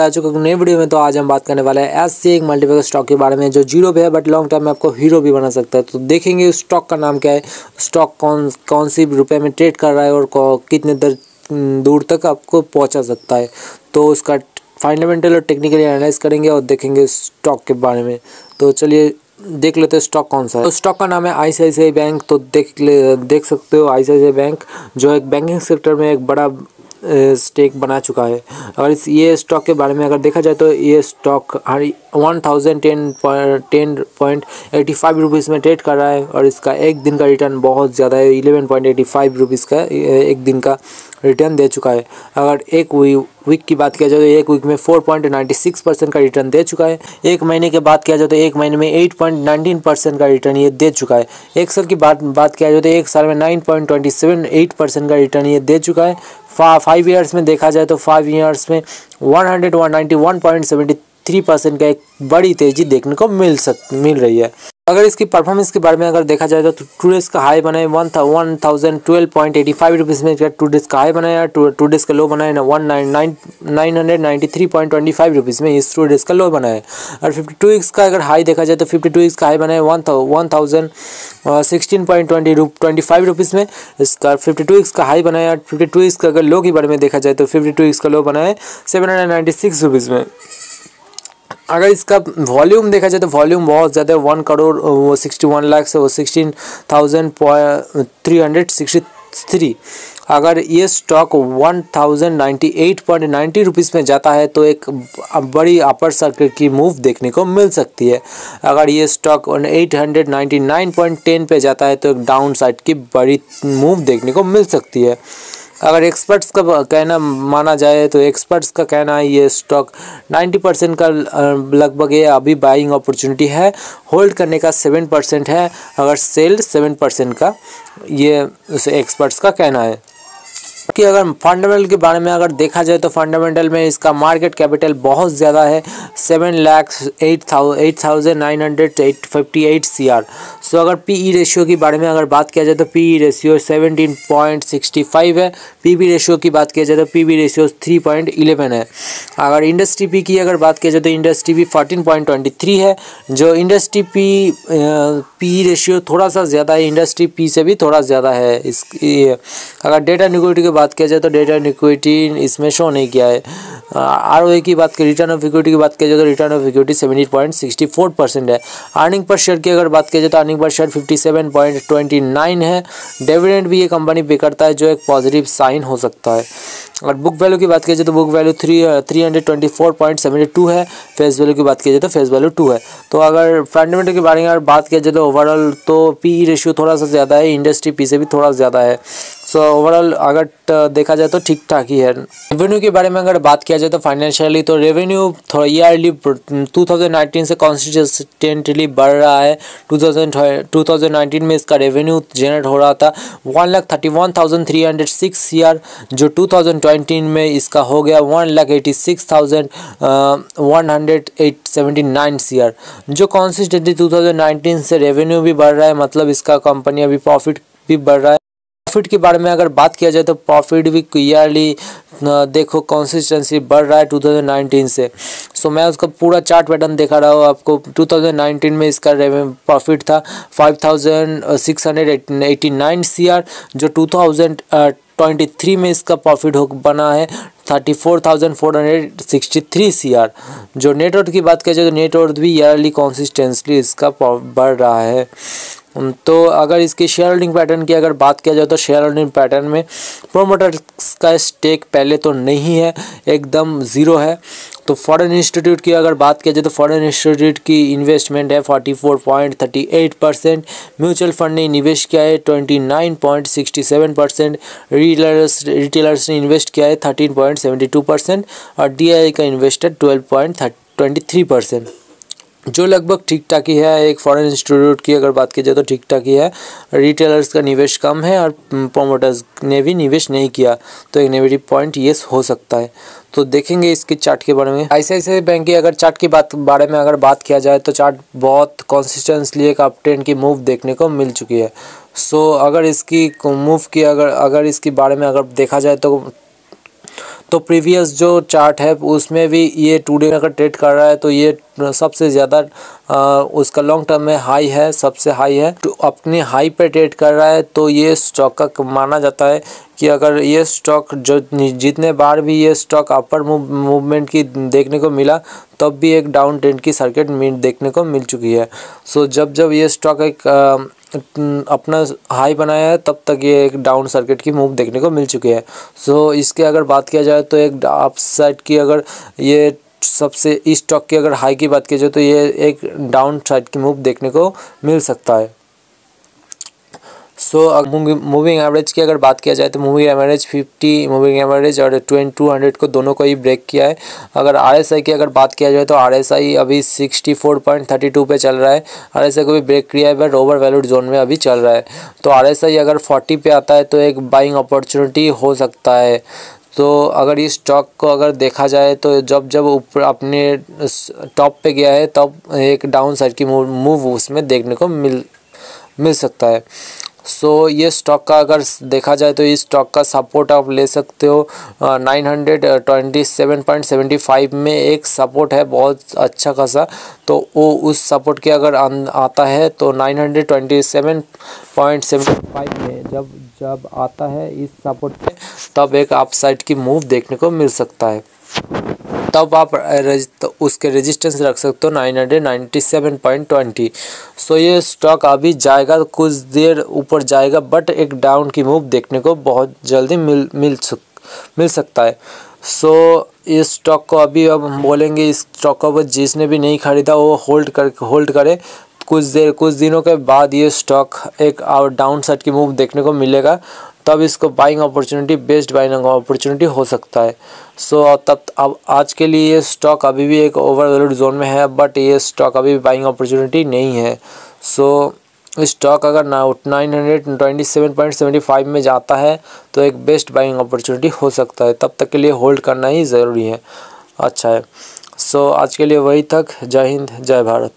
आ चुका हूँ नई वीडियो में। तो आज हम बात करने वाले हैं ऐसे एक मल्टीपल स्टॉक के बारे में जो जीरो पे है बट लॉन्ग टर्म में आपको हीरो भी बना सकता है। तो देखेंगे उस स्टॉक का नाम क्या है, स्टॉक कौन सी रुपए में ट्रेड कर रहा है और कितने दूर तक आपको पहुँचा सकता है। तो उसका फंडामेंटल और टेक्निकली एनालाइज करेंगे और देखेंगे स्टॉक के बारे में। तो चलिए देख लेते हैं स्टॉक कौन सा है। तो स्टॉक का नाम है ICICI बैंक। तो देख सकते हो ICICI बैंक जो एक बैंकिंग सेक्टर में एक बड़ा स्टेक बना चुका है। और ये स्टॉक के बारे में अगर देखा जाए तो ये स्टॉक 1010.85 रुपीज़ में ट्रेड कर रहा है और इसका एक दिन का रिटर्न बहुत ज़्यादा है, 11.85 रुपीज़ का एक दिन का रिटर्न दे चुका है। अगर एक वीक की बात किया जाए तो एक वीक में 4.96% का रिटर्न दे चुका है। एक महीने की बात किया जाए तो एक महीने में 8.19% का रिटर्न ये दे चुका है। एक साल की बात किया जाए तो एक साल में 9.278% का रिटर्न ये दे चुका है। 5 ईयर्स में देखा जाए तो 5 ईयर्स में 191.73% का एक बड़ी तेज़ी देखने को मिल रही है। अगर इसकी परफॉर्मेंस के बारे में अगर देखा जाए तो टू डेज़ का हाई बनाए 1012.85 रुपीज़ में, टू डेज़ का हाई बनाया, टू डेज़ का लो बनाया 993.25 रुपीज़ में, इस 2 डेज़ का लो बनाया। और 52 वीक्स का अगर हाई देखा जाए तो 52 वीक्स का हाई बनाया 1016.25 रुपीज़ में, इसका 52 वीक्स का हाई बनाया। 52 वीक्स का अगर लो के बारे में देखा जाए तो 52 वीक्स का लो बनाया 796 रुपीज़ में। अगर इसका वॉल्यूम देखा जाए तो वॉल्यूम बहुत ज़्यादा है, 1 करोड़ 61 लाख से 16,363। अगर ये स्टॉक 1098.90 रुपीज़ में जाता है तो एक बड़ी अपर सर्किट की मूव देखने को मिल सकती है। अगर ये स्टॉक 899.10 पे जाता है तो एक डाउन साइड की बड़ी मूव देखने को मिल सकती है। अगर एक्सपर्ट्स का कहना माना जाए तो एक्सपर्ट्स का कहना है ये स्टॉक 90% का लगभग ये अभी बाइंग अपॉर्चुनिटी है, होल्ड करने का 7% है, अगर सेल 7% का ये एक्सपर्ट्स का कहना है। कि अगर फंडामेंटल के बारे में अगर देखा जाए तो फंडामेंटल में इसका मार्केट कैपिटल बहुत ज़्यादा है, 7,08,958 CR। सो अगर PE रेशियो की बारे में अगर बात किया जाए तो PE रेशियो 17.65 है। PB रेशियो की बात किया जाए तो PB रेशियो 3.11 है। अगर इंडस्ट्री P की अगर बात किया जाए तो इंडस्ट्री P 14.23 है। जो इंडस्ट्री PE रेशियो थोड़ा सा ज़्यादा है, इंडस्ट्री P से भी थोड़ा ज़्यादा है। अगर डेटा इक्विटी की बात किया जाए तो डेटा इक्विटी इसमें शो नहीं किया है। ROE की बात की, रिटर्न ऑफ इक्विटी की बात किया जाए तो रिटर्न ऑफ इक्विटी 70.64% है। अर्निंग पर शेयर की अगर बात किया जाए तो अर्निंग पर शेयर 57.29 है। डिविडेंड भी ये कंपनी पे करता है जो एक पॉजिटिव साइन हो सकता है। अगर बुक वैल्यू की बात की जाए तो बुक वैल्यू 324.72 है। फेस वैल्यू की बात की जाए तो फेस वैल्यू 2 है। तो अगर फंडामेंटल के बारे में अगर बात किया जाए तो ओवरऑल तो PE रेशियो थोड़ा सा ज़्यादा है, इंडस्ट्री P से भी थोड़ा ज़्यादा है। सो ओवरऑल अगर देखा जाए तो ठीक ठाक ही है। रेवेन्यू के बारे में अगर बात किया जाए तो फाइनेंशियली तो रेवेन्यू थोड़ा ईयरली 2019 से कॉन्सिस्टेंटली बढ़ रहा है। 2019 में इसका रेवेन्यू जनरेट हो रहा था 1,31,306 CR, जो 2020 में इसका हो गया 1,86,179 CR। जो कॉन्सिस्टेंटली 2019 से रेवेन्यू भी बढ़ रहा है, मतलब इसका कंपनी अभी प्रॉफिट भी बढ़ रहा है। प्रॉफिट के बारे में अगर बात किया जाए तो प्रॉफिट भी ईयरली देखो कंसिस्टेंसी बढ़ रहा है 2019 से। सो मैं उसका पूरा चार्ट पैटर्न दिखा रहा हूँ आपको। 2019 में इसका प्रॉफिट था 5,689 CR, जो 2023 में इसका प्रॉफिट बना है 34,463 CR। जो नेटवर्थ की बात किया जाए तो नेटवर्थ भी ईयरली कंसिस्टेंटली इसका बढ़ रहा है। तो अगर इसके शेयर होल्डिंग पैटर्न की अगर बात किया जाए तो शेयर होल्डिंग पैटर्न में प्रोमोटर्स का स्टेक पहले तो नहीं है, एकदम ज़ीरो है। तो फॉरेन इंस्टीट्यूट की अगर बात किया जाए तो फॉरेन इंस्टीट्यूट की इन्वेस्टमेंट है 44.38%। म्यूचुअल फंड ने निवेश किया है 29.67%। रिटेलर्स ने इन्वेस्ट किया है 13.72% और DII का इन्वेस्टेड 12.23%, जो लगभग ठीक ठाक ही है। एक फॉरेन इंस्टीट्यूट की अगर बात की जाए तो ठीक ठाक ही है। रिटेलर्स का निवेश कम है और प्रोमोटर्स ने भी निवेश नहीं किया, तो एक नेगेटिव पॉइंट ये हो सकता है। तो देखेंगे इसके चार्ट के बारे में। ICICI बैंक की अगर चार्ट की बारे में अगर बात किया जाए तो चार्ट बहुत कंसिस्टेंटली एक अप ट्रेंड की मूव देखने को मिल चुकी है। सो अगर इसकी मूव की अगर इसके बारे में अगर देखा जाए तो प्रीवियस जो चार्ट है उसमें भी ये टुडे अगर ट्रेड कर रहा है तो ये सबसे ज़्यादा उसका लॉन्ग टर्म में हाई है, सबसे हाई है। तो अपने हाई पे ट्रेड कर रहा है तो ये स्टॉक का माना जाता है कि अगर ये स्टॉक जो जितने बार भी ये स्टॉक अपर मूवमेंट की देखने को मिला तब भी एक डाउन ट्रेंड की सर्किट देखने को मिल चुकी है। सो जब ये स्टॉक एक अपना हाई बनाया है तब तक ये एक डाउन सर्किट की मूव देखने को मिल चुकी है। सो इसके अगर बात किया जाए तो एक अपसाइड की अगर ये सबसे इस स्टॉक की अगर हाई की बात की जाए तो ये एक डाउन साइड की मूव देखने को मिल सकता है। सो मूविंग एवरेज की अगर बात किया जाए तो मूविंग एवरेज 50 मूविंग एवरेज और 200 को दोनों को ही ब्रेक किया है। अगर RSI की अगर बात किया जाए तो RSI अभी 64.32 पे चल रहा है। RSI को भी ब्रेक किया है बट ओवर वैल्यूड जोन में अभी चल रहा है। तो RSI अगर 40 पे आता है तो एक बाइंग अपॉर्चुनिटी हो सकता है। तो अगर इस स्टॉक को अगर देखा जाए तो जब ऊपर अपने टॉप पे गया है तब एक डाउन साइड की मूव उसमें देखने को मिल सकता है। सो ये स्टॉक का अगर देखा जाए तो इस स्टॉक का सपोर्ट आप ले सकते हो 927.75 में एक सपोर्ट है बहुत अच्छा खासा। तो वो उस सपोर्ट के अगर आता है तो 927.75 में जब आता है इस सपोर्ट पे तब एक अपसाइड की मूव देखने को मिल सकता है। तब आप उसके रेजिस्टेंस रख सकते हो 997.20। सो ये स्टॉक अभी जाएगा तो कुछ देर ऊपर जाएगा बट एक डाउन की मूव देखने को बहुत जल्दी मिल सकता है। सो इस स्टॉक को अभी अब हम बोलेंगे इस स्टॉक को जिसने भी नहीं खरीदा वो होल्ड करे। कुछ दिनों के बाद ये स्टॉक एक डाउन साइड की मूव देखने को मिलेगा तब इसको buying opportunity best buying opportunity हो सकता है। सो अब आज के लिए ये स्टॉक अभी भी एक ओवर वैल्यूड जोन में है बट ये स्टॉक अभी भी बाइंग अपॉर्चुनिटी नहीं है। सो स्टॉक अगर 927.75 में जाता है तो एक बेस्ट बाइंग अपॉर्चुनिटी हो सकता है। तब तक के लिए होल्ड करना ही ज़रूरी है, अच्छा है। सो आज के लिए वही तक। जय हिंद, जय भारत।